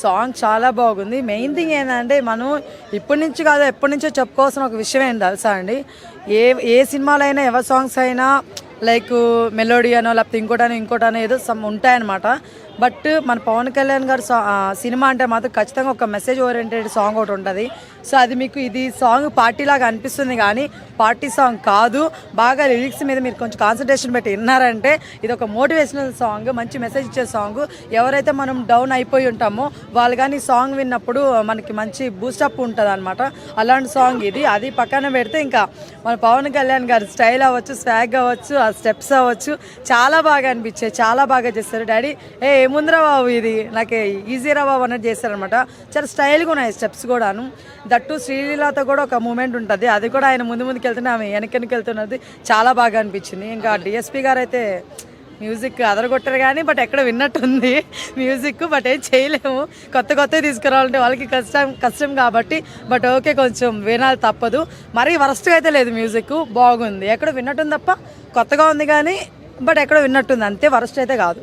Song చాలా బాగుంది. Main thing ఏంటంటే మనం ఇప్పటి నుంచి కాదు ఎప్పటి నుంచో చెప్పుకోవాల్సిన ఒక విషయం ఏంటి తెలుసా అండి, ఏ ఏ సినిమాలో అయినా ఎవరి సాంగ్స్ అయినా లైక్ మెలోడీ అనో లేకపోతే ఇంకోటనో ఏదో సమ్ ఉంటాయన్నమాట. బట్ మన పవన్ కళ్యాణ్ గారు సినిమా అంటే మాత్రం ఖచ్చితంగా ఒక మెసేజ్ ఓరియంటెడ్ సాంగ్ ఒకటి ఉంటుంది. సో అది మీకు ఇది సాంగ్ పార్టీ లాగా అనిపిస్తుంది కానీ పార్టీ సాంగ్ కాదు. బాగా లిరిక్స్ మీద మీరు కొంచెం కాన్సన్ట్రేషన్ పెట్టి విన్నారంటే ఇది ఒక మోటివేషనల్ సాంగ్, మంచి మెసేజ్ ఇచ్చే సాంగ్. ఎవరైతే మనం డౌన్ అయిపోయి ఉంటామో వాళ్ళు కానీ సాంగ్ విన్నప్పుడు మనకి మంచి బూస్టప్ ఉంటుంది అనమాట. అలాంటి సాంగ్ ఇది. అది పక్కన పెడితే ఇంకా మన పవన్ కళ్యాణ్ గారి స్టైల్ అవ్వచ్చు, స్వాగ్ అవ్వచ్చు, ఆ స్టెప్స్ అవ్వచ్చు చాలా బాగా అనిపించాయి. చాలా బాగా చేస్తారు. డాడీ ఏముందిరా బాబు ఇది నాకు ఈజీరా బాబు అన్నట్టు చేశారనమాట. చాలా స్టైల్గా ఉన్నాయి స్టెప్స్ కూడాను. దట్టు శ్రీలీలతో కూడా ఒక మూమెంట్ ఉంటుంది, అది కూడా ఆయన ముందుకు వెళ్తున్నా ఆమె వెనక్కి వెళ్తున్నది చాలా బాగా అనిపించింది. ఇంకా డిఎస్పి గారు అయితే మ్యూజిక్ అదరగొట్టారు కానీ బట్ ఎక్కడ విన్నట్టుంది మ్యూజిక్. బట్ ఏం చేయలేము, కొత్తవి తీసుకురావాలంటే వాళ్ళకి కష్టం కాబట్టి. బట్ ఓకే కొంచెం వినాలి తప్పదు. మరీ వరస్ట్గా అయితే లేదు, మ్యూజిక్ బాగుంది. ఎక్కడ విన్నట్టుంది తప్ప కొత్తగా ఉంది కానీ బట్ ఎక్కడ విన్నట్టుంది అంతే, వరస్ట్ అయితే కాదు.